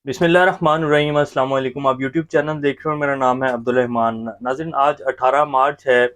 बिस्मिल्लाहिर्रहमानिर्रहीम। अस्सलाम वालेकुम। आप यूट्यूब चैनल देख रहे हो, मेरा नाम है अब्दुल रहमान। नाज़रीन, आज 18 मार्च है।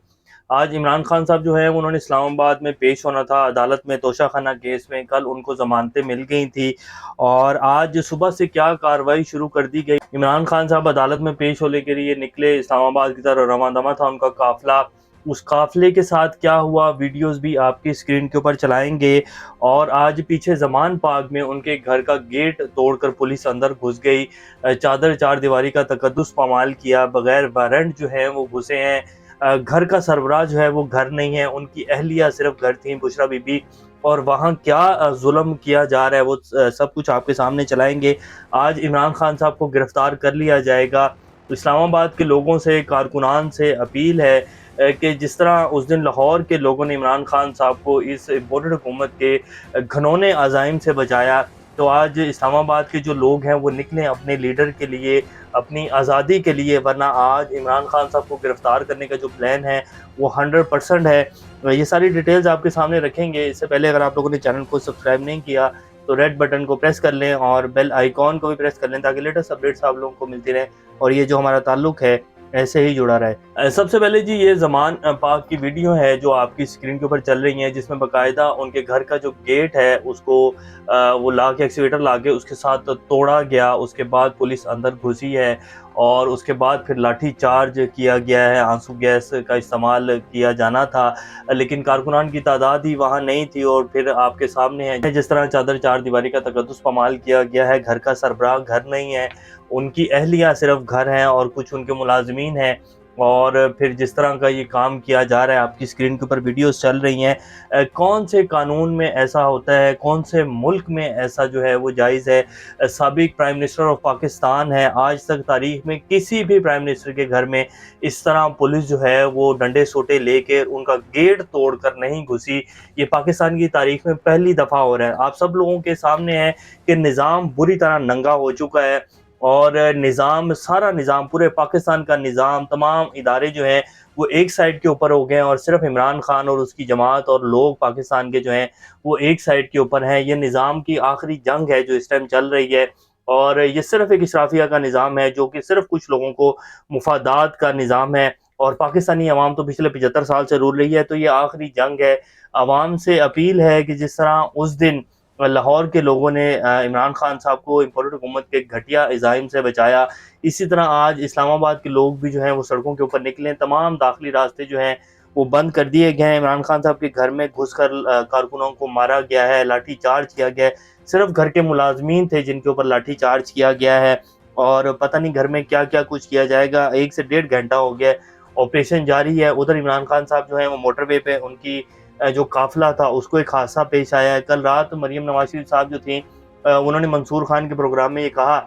आज इमरान खान साहब जो है उन्होंने इस्लामाबाद में पेश होना था अदालत में तोशाखाना केस में। कल उनको ज़मानतें मिल गई थी और आज सुबह से क्या कार्रवाई शुरू कर दी गई। इमरान खान साहब अदालत में पेश होने के लिए निकले, इस्लामाबाद की तरफ रवाना दवा था उनका काफ़िला। उस काफ़िले के साथ क्या हुआ, वीडियोस भी आपकी स्क्रीन के ऊपर चलाएंगे। और आज पीछे जमान पार्क में उनके घर का गेट तोड़कर पुलिस अंदर घुस गई, चादर चार दीवारी का तकद्दुस पामाल किया, बगैर वारंट जो है वो घुसे हैं। घर का सरबराह जो है वो घर नहीं है, उनकी अहलिया सिर्फ घर थी, बुशरा बीबी। और वहाँ क्या जुल्म किया जा रहा है वो सब कुछ आपके सामने चलाएंगे। आज इमरान खान साहब को गिरफ्तार कर लिया जाएगा। इस्लामाबाद के लोगों से, कारकुनान से अपील है कि जिस तरह उस दिन लाहौर के लोगों ने इमरान खान साहब को इस इम्पोर्टेड हुकूमत के घनौने अज़ाइम से बचाया, तो आज इस्लामाबाद के जो लोग हैं वो निकलें अपने लीडर के लिए, अपनी आज़ादी के लिए। वरना आज इमरान खान साहब को गिरफ्तार करने का जो प्लान है वो 100% है। ये सारी डिटेल्स आपके सामने रखेंगे। इससे पहले अगर आप लोगों ने चैनल को सब्सक्राइब नहीं किया तो रेड बटन को प्रेस कर लें और बेल आइकॉन को भी प्रेस कर लें, ताकि लेटेस्ट अपडेट्स आप लोगों को मिलती रहें और ये जो हमारा ताल्लुक है ऐसे ही जुड़ा रहे। सबसे पहले जी, ये जमान पाक की वीडियो है जो आपकी स्क्रीन के ऊपर चल रही है, जिसमें बाकायदा उनके घर का जो गेट है उसको वो ला के एक्सीवेटर ला के उसके साथ तोड़ा गया। उसके बाद पुलिस अंदर घुसी है और उसके बाद फिर लाठी चार्ज किया गया है। आंसू गैस का इस्तेमाल किया जाना था, लेकिन कारकुनान की तादाद ही वहाँ नहीं थी। और फिर आपके सामने है जिस तरह चादर चार दीवारी का तकद्दुस पामाल किया गया है। घर का सरबराह घर नहीं है, उनकी अहलिया सिर्फ घर हैं और कुछ उनके मुलाजमीन हैं। और फिर जिस तरह का ये काम किया जा रहा है, आपकी स्क्रीन के ऊपर वीडियोस चल रही हैं। कौन से कानून में ऐसा होता है, कौन से मुल्क में ऐसा जो है वो जायज़ है। साबिक प्राइम मिनिस्टर ऑफ पाकिस्तान है, आज तक तारीख में किसी भी प्राइम मिनिस्टर के घर में इस तरह पुलिस जो है वो डंडे सोटे लेकर उनका गेट तोड़कर नहीं घुसी। ये पाकिस्तान की तारीख में पहली दफ़ा हो रहा है। आप सब लोगों के सामने है कि निज़ाम बुरी तरह नंगा हो चुका है और निज़ाम, सारा निज़ाम, पूरे पाकिस्तान का निज़ाम, तमाम इदारे जो हैं वो एक साइड के ऊपर हो गए हैं और सिर्फ इमरान खान और उसकी जमात और लोग पाकिस्तान के जो हैं वो एक साइड के ऊपर हैं। ये निज़ाम की आखिरी जंग है जो इस टाइम चल रही है और ये सिर्फ एक इशराफिया का निज़ाम है जो कि सिर्फ कुछ लोगों को मुफादात का निज़ाम है। और पाकिस्तानी अवाम तो पिछले 75 साल से रूल रही है, तो ये आखिरी जंग है। अवाम से अपील है कि जिस तरह उस दिन लाहौर के लोगों ने इमरान खान साहब को इम्पोर्टेड हुकूमत के घटिया इज़ाइम से बचाया, इसी तरह आज इस्लामाबाद के लोग भी जो हैं वो सड़कों के ऊपर निकलें। तमाम दाखिली रास्ते जो हैं वो बंद कर दिए गए हैं। इमरान खान साहब के घर में घुसकर कारकुनों को मारा गया है, लाठी चार्ज किया गया है। सिर्फ घर के मुलाजमीन थे जिनके ऊपर लाठी चार्ज किया गया है और पता नहीं घर में क्या क्या कुछ किया जाएगा। 1 से 1.5 घंटा हो गया है, ऑपरेशन जारी है। उधर इमरान खान साहब जो हैं वो मोटरवे पे उनकी जो काफिला था उसको एक हादसा पेश आया है। कल रात मरियम नवाज शरीफ साहब जो थी, उन्होंने मंसूर खान के प्रोग्राम में ये कहा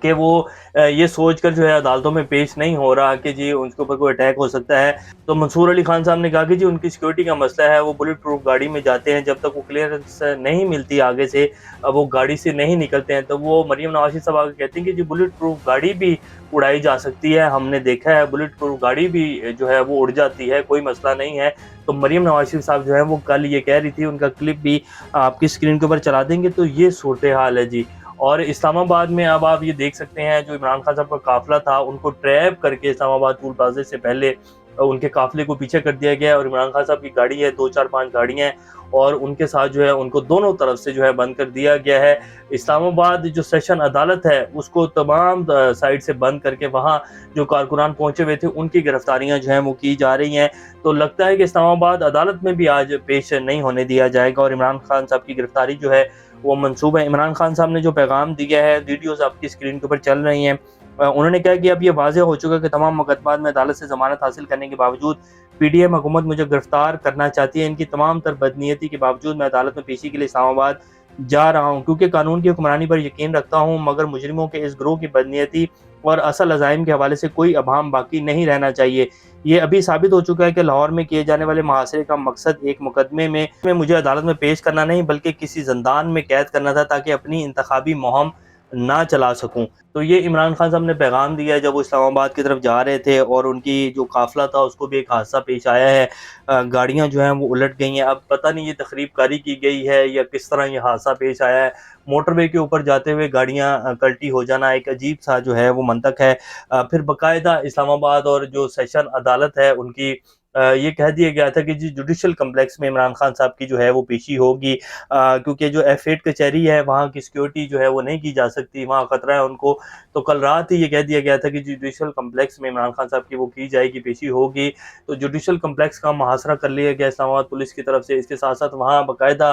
कि वो ये सोचकर जो है अदालतों में पेश नहीं हो रहा कि जी उनके ऊपर कोई अटैक हो सकता है। तो मंसूर अली खान साहब ने कहा कि जी उनकी सिक्योरिटी का मसला है, वो बुलेट प्रूफ गाड़ी में जाते हैं, जब तक वो क्लियरेंस नहीं मिलती आगे से वो गाड़ी से नहीं निकलते हैं। तो वो मरियम नवाज शरीफ साहब आगे कहती हैं कि जी बुलेट प्रूफ गाड़ी भी उड़ाई जा सकती है, हमने देखा है बुलेट प्रूफ गाड़ी भी जो है वो उड़ जाती है, कोई मसला नहीं है। तो मरियम नवाज शरीफ साहब जो है वो कल ये कह रही थी, उनका क्लिप भी आपकी स्क्रीन के ऊपर चला देंगे। तो ये सूरत हाल है जी। और इस्लामाबाद में अब आप ये देख सकते हैं, जो इमरान खान साहब का काफिला था उनको ट्रैप करके इस्लामाबाद टूल प्लाजा से पहले उनके काफिले को पीछे कर दिया गया और इमरान खान साहब की गाड़ी है, 2 4 5 गाड़ियां हैं और उनके साथ जो है उनको दोनों तरफ से जो है बंद कर दिया गया है। इस्लामाबाद जो सेशन अदालत है उसको तमाम साइड से बंद करके वहाँ जो कारकुनान पहुंचे हुए थे उनकी गिरफ्तारियां जो हैं वो की जा रही हैं। तो लगता है कि इस्लामाबाद अदालत में भी आज पेश नहीं होने दिया जाएगा और इमरान खान साहब की गिरफ्तारी जो है वो मंसूब है। इमरान खान साहब ने जो पैगाम दिया है, वीडियोस आपकी स्क्रीन के ऊपर चल रही हैं, उन्होंने कहा कि अब ये वाज़ेह हो चुका है कि तमाम मुकदमात में अदालत से ज़मानत हासिल करने के बावजूद पीडीएम हुकूमत मुझे गिरफ्तार करना चाहती है। इनकी तमाम तर बदनीयती के बावजूद मैं अदालत में पेशी के लिए इस्लामाबाद जा रहा हूँ, क्योंकि कानून की हुक्मरानी पर यकीन रखता हूँ, मगर मुजरिमों के इस ग्रोह की बदनीयती और असल अज़ाइम के हवाले से कोई अभाम बाकी नहीं रहना चाहिए। ये अभी साबित हो चुका है कि लाहौर में किए जाने वाले मुहासरे का मकसद एक मुकदमे में मुझे अदालत में पेश करना नहीं बल्कि किसी जिंदान में कैद करना था, ताकि अपनी इंतखाबी मुहिम نہ چلا سکوں۔ تو یہ عمران خان صاحب نے پیغام دیا ہے جب وہ اسلام آباد کی طرف جا رہے تھے، اور ان کی جو قافلہ تھا اس کو بھی ایک حادثہ پیش آیا ہے، گاڑیاں جو ہیں وہ الٹ گئی ہیں۔ اب پتہ نہیں یہ تخریب کاری کی گئی ہے یا کس طرح یہ حادثہ پیش آیا ہے۔ موٹر وے کے اوپر جاتے ہوئے گاڑیاں کلٹی ہو جانا ایک عجیب سا جو ہے وہ منطق ہے۔ پھر باقاعدہ اسلام آباد اور جو سیشن عدالت ہے ان کی یہ کہہ دیا گیا تھا کہ جی جوڈیشل کمپلیکس میں عمران خان صاحب کی جو ہے وہ پیشی ہوگی، کیونکہ جو F8 کچہری ہے وہاں کی سیکیورٹی جو ہے وہ نہیں کی جا سکتی، وہاں خطرہ ہے ان کو۔ تو کل رات ہی یہ کہہ دیا گیا تھا کہ جوڈیشل کمپلیکس میں عمران خان صاحب کی وہ کی جائے گی، پیشی ہوگی۔ تو جوڈیشل کمپلیکس کا محاصرہ کر لیا گیا اسلام آباد پولیس کی طرف سے۔ اس کے ساتھ ساتھ وہاں باقاعدہ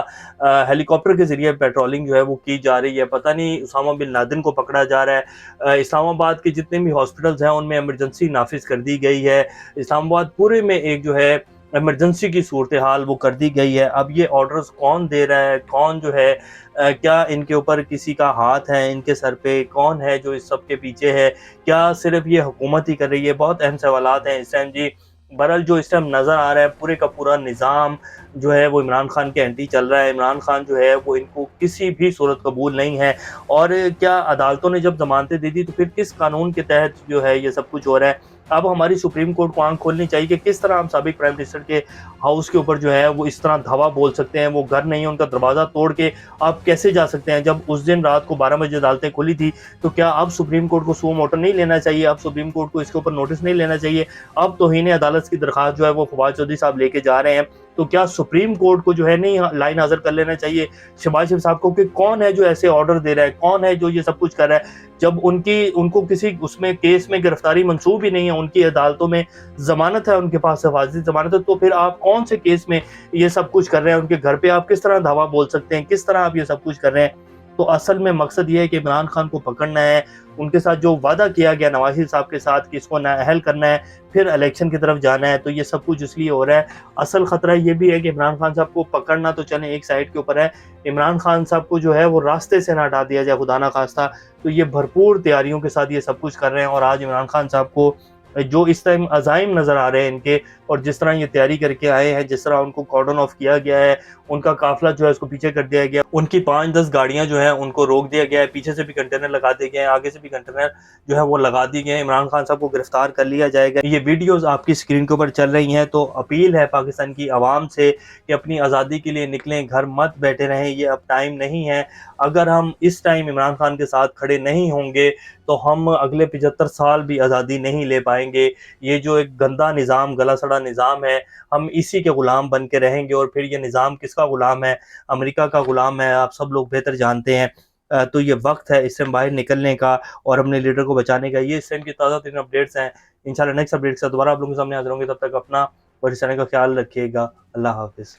ہیلی کاپٹر کے ذریعے پیٹرولنگ جو ہے وہ کی جا رہی ہے۔ پتہ نہیں اسامہ بن لادن کو پکڑا جا رہا ہے۔ اسلام آباد کے جتنے بھی ہاسپٹلز ہیں ان میں ایمرجنسی نافذ کر دی گئی ہے۔ اسلام آباد پورے میں ایک جو ہے ایمرجنسی کی صورتحال وہ کر دی گئی ہے۔ اب یہ آرڈرز کون دے رہا ہے، کون جو ہے کیا ان کے اوپر کسی کا ہاتھ ہے، ان کے سر پہ کون ہے جو اس سب کے پیچھے ہے، کیا صرف یہ حکومت ہی کر رہی ہے؟ بہت اہم سوالات ہیں اس ٹائم جی۔ بہرحال جو اس ٹائم نظر آ رہا ہے پورے کا پورا نظام جو ہے وہ عمران خان کے اینٹی چل رہا ہے۔ عمران خان جو ہے وہ ان کو کسی بھی صورت قبول نہیں ہے، اور کیا عدالتوں نے جب ضمانتیں دے دی تو پھر کس قانون کے تحت جو ہے یہ سب کچھ ہو رہا ہے؟ اب ہماری سپریم کورٹ کو آنکھ کھولنی چاہیے کہ کس طرح ہم سابق پرائم منسٹر کے ہاؤس کے اوپر جو ہے وہ اس طرح دھوا بول سکتے ہیں، وہ گھر نہیں ہے ان کا دروازہ توڑ کے آپ کیسے جا سکتے ہیں؟ جب اس دن رات کو 12 بجے عدالتیں کھلی تھی تو کیا اب سپریم کورٹ کو سو موٹر نہیں لینا چاہیے؟ اب سپریم کورٹ کو اس کے اوپر نوٹس نہیں لینا چاہیے؟ اب توہین عدالت کی درخواست جو ہے وہ فواد چودھری صاحب لے کے جا رہے ہیں، تو کیا سپریم کورٹ کو جو ہے نہیں لائن حاضر کر لینا چاہیے شہباز شریف صاحب کو کہ کون ہے جو ایسے آرڈر دے رہا ہے، کون ہے جو یہ سب کچھ کر رہا ہے؟ جب ان کو کسی اس میں کیس میں گرفتاری منسوب ہی نہیں ہے، ان کی عدالتوں میں ضمانت ہے، ان کے پاس حفاظتی ضمانت ہے، تو پھر آپ کون سے کیس میں یہ سب کچھ کر رہے ہیں؟ ان کے گھر پہ آپ کس طرح دھاوا بول سکتے ہیں؟ کس طرح آپ یہ سب کچھ کر رہے ہیں؟ تو اصل میں مقصد یہ ہے کہ عمران خان کو پکڑنا ہے، ان کے ساتھ جو وعدہ کیا گیا نواز شریف صاحب کے ساتھ کہ اس کو نااہل کرنا ہے، پھر الیکشن کی طرف جانا ہے، تو یہ سب کچھ اس لیے ہو رہا ہے۔ اصل خطرہ یہ بھی ہے کہ عمران خان صاحب کو پکڑنا تو چلیں ایک سائڈ کے اوپر ہے، عمران خان صاحب کو جو ہے وہ راستے سے نہ ہٹا دیا جائے خدا نہ خواستہ، تو یہ بھرپور تیاریوں کے ساتھ یہ سب کچھ کر رہے ہیں۔ اور آج عمران خان صاحب کو جو اس ٹائم عزائم نظر آ رہے ہیں ان کے، اور جس طرح یہ تیاری کر کے آئے ہیں، جس طرح ان کو کارڈن آف کیا گیا ہے، ان کا قافلہ جو ہے اس کو پیچھے کر دیا گیا، ان کی 5-10 گاڑیاں جو ہیں ان کو روک دیا گیا ہے، پیچھے سے بھی کنٹینر لگا دیے گئے ہیں، آگے سے بھی کنٹینر جو ہے وہ لگا دی گئے ہیں۔ عمران خان صاحب کو گرفتار کر لیا جائے گا۔ یہ ویڈیوز آپ کی اسکرین کے اوپر چل رہی ہیں، تو اپیل ہے پاکستان کی عوام سے کہ اپنی آزادی کے لیے نکلیں، گھر مت بیٹھے رہیں، یہ اب ٹائم نہیں ہے۔ اگر ہم اس ٹائم عمران خان کے ساتھ کھڑے نہیں ہوں گے تو ہم اگلے 75 سال بھی آزادی نہیں لے پائیں گے۔ یہ جو ایک گندا نظام، گلا سڑا نظام ہے، ہم اسی کے غلام بن کے رہیں گے۔ اور پھر یہ نظام کس کا غلام ہے؟ امریکہ کا غلام ہے، آپ سب لوگ بہتر جانتے ہیں۔ تو یہ وقت ہے اس سے باہر نکلنے کا اور اپنے لیڈر کو بچانے کا۔ یہ اس ٹائم کی تازہ ترین اپڈیٹس ہیں۔ انشاءاللہ نیکسٹ اپڈیٹ سے دوبارہ آپ لوگوں کے سامنے حاضر ہوں گے، تب تک اپنا اور اس چینل کا خیال رکھیے گا۔ اللہ حافظ۔